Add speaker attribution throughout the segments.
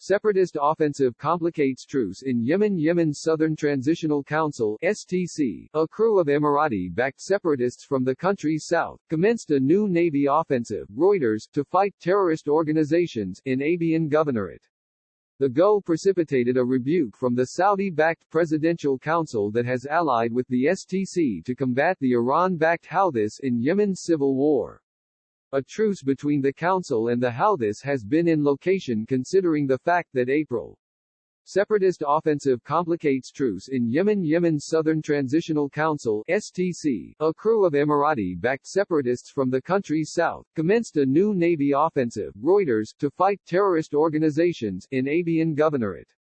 Speaker 1: Separatist offensive complicates truce in Yemen. Yemen's Southern Transitional Council (STC), a crew of Emirati-backed separatists from the country's south, commenced a new navy offensive, Reuters, to fight terrorist organizations in Abyan Governorate. The go precipitated a rebuke from the Saudi-backed Presidential Council that has allied with the STC to combat the Iran-backed Houthis in Yemen's civil war. A truce between the Council and the Houthis has been in location considering the fact that April. Separatist offensive complicates truce in Yemen. Yemen's Southern Transitional Council (STC), a crew of Emirati-backed separatists from the country's south, commenced a new navy offensive, Reuters, to fight terrorist organizations in Abyan Governorate.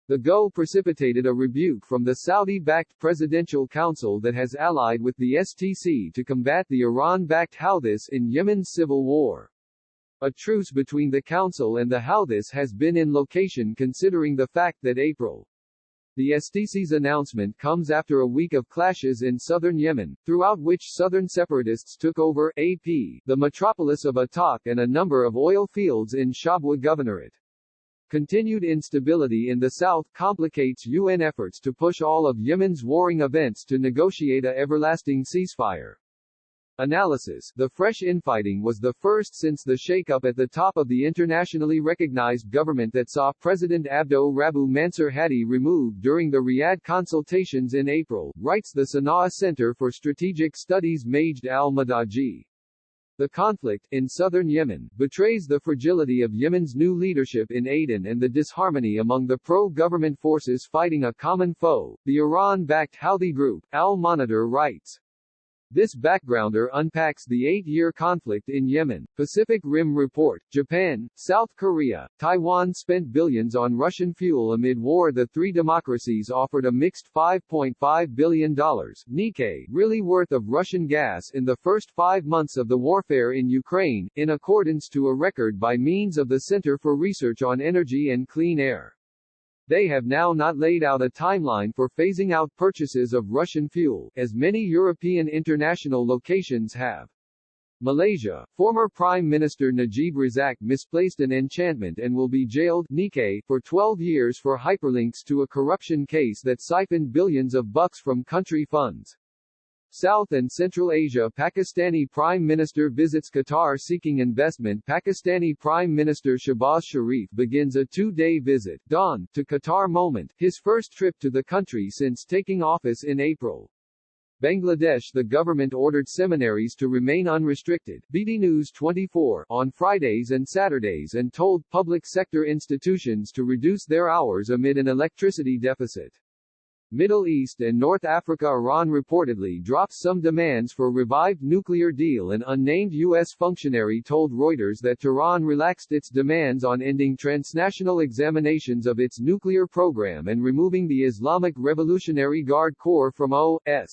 Speaker 1: The go precipitated a rebuke from the Saudi-backed Presidential Council that has allied with the STC to combat the Iran-backed Houthis in Yemen's civil war. A truce between the Council and the Houthis has been in location considering the fact that April. The STC's announcement comes after a week of clashes in southern Yemen, throughout which southern separatists took over the metropolis of Ataq and a number of oil fields in Shabwa Governorate. Continued instability in the south complicates UN efforts to push all of Yemen's warring events to negotiate a everlasting ceasefire. Analysis: the fresh infighting was the first since the shake-up at the top of the internationally recognized government that saw President Abdo Rabbu Mansur Hadi removed during the Riyadh consultations in April, writes the Sana'a Center for Strategic Studies Majd al-Madaji. The conflict, in southern Yemen, betrays the fragility of Yemen's new leadership in Aden and the disharmony among the pro-government forces fighting a common foe, the Iran-backed Houthi group, Al-Monitor writes. This backgrounder unpacks the 8-year conflict in Yemen. Pacific Rim Report: Japan, South Korea, Taiwan spent billions on Russian fuel amid war. The three democracies offered a mixed $5.5 billion Nikkei really worth of Russian gas in the first 5 months of the warfare in Ukraine, in accordance to a record by means of the Center for Research on Energy and Clean Air. They have now not laid out a timeline for phasing out purchases of Russian fuel, as many European international locations have. Malaysia, former Prime Minister Najib Razak misplaced an enchantment and will be jailed Nikkei for 12 years for hyperlinks to a corruption case that siphoned billions of bucks from country funds. South and Central Asia: Pakistani Prime Minister visits Qatar seeking investment. Pakistani Prime Minister Shahbaz Sharif begins a 2-day visit, dawn, to Qatar. Moment, his first trip to the country since taking office in April. Bangladesh: the government ordered seminaries to remain unrestricted, BT News 24, on Fridays and Saturdays and told public sector institutions to reduce their hours amid an electricity deficit. Middle East and North Africa: Iran reportedly dropped some demands for revived nuclear deal. An unnamed U.S. functionary told Reuters that Tehran relaxed its demands on ending transnational examinations of its nuclear program and removing the Islamic Revolutionary Guard Corps from O.S.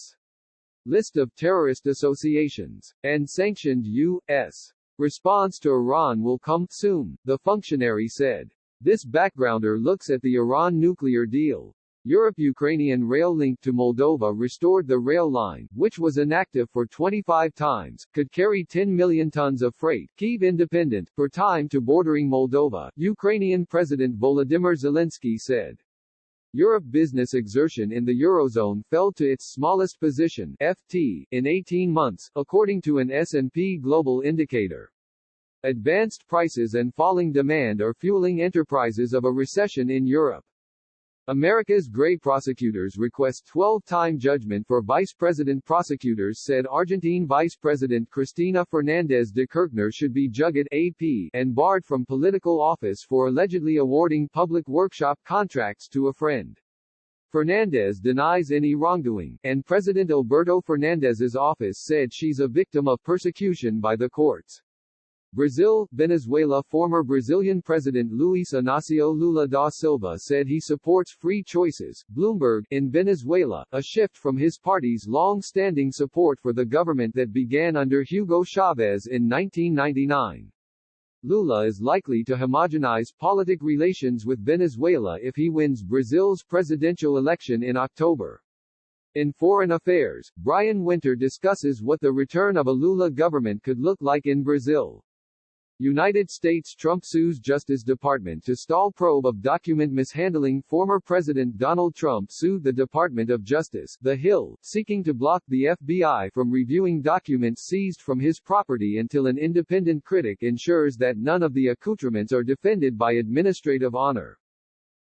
Speaker 1: list of terrorist associations, and sanctioned U.S. response to Iran will come soon, the functionary said. This backgrounder looks at the Iran nuclear deal. Europe-Ukrainian rail link to Moldova restored. The rail line, which was inactive for 25 times, could carry 10 million tons of freight, Kyiv Independent, per time to bordering Moldova, Ukrainian President Volodymyr Zelensky said. Europe business exertion in the Eurozone fell to its smallest position (FT) in 18 months, according to an S&P Global indicator. Advanced prices and falling demand are fueling enterprises of a recession in Europe. America's Gray prosecutors request 12-time judgment for vice president. Prosecutors said Argentine Vice President Cristina Fernández de Kirchner should be jugged AP and barred from political office for allegedly awarding public workshop contracts to a friend. Fernández denies any wrongdoing, and President Alberto Fernandez's office said she's a victim of persecution by the courts. Brazil, Venezuela: former Brazilian President Luiz Inácio Lula da Silva said he supports free choices, Bloomberg, in Venezuela, a shift from his party's long-standing support for the government that began under Hugo Chavez in 1999. Lula is likely to homogenize politic relations with Venezuela if he wins Brazil's presidential election in October. In Foreign Affairs, Brian Winter discusses what the return of a Lula government could look like in Brazil. United States Trump sues Justice Department to stall probe of document mishandling. Former President Donald Trump sued the Department of Justice, The Hill, seeking to block the FBI from reviewing documents seized from his property until an independent critic ensures that none of the accoutrements are defended by administrative honor.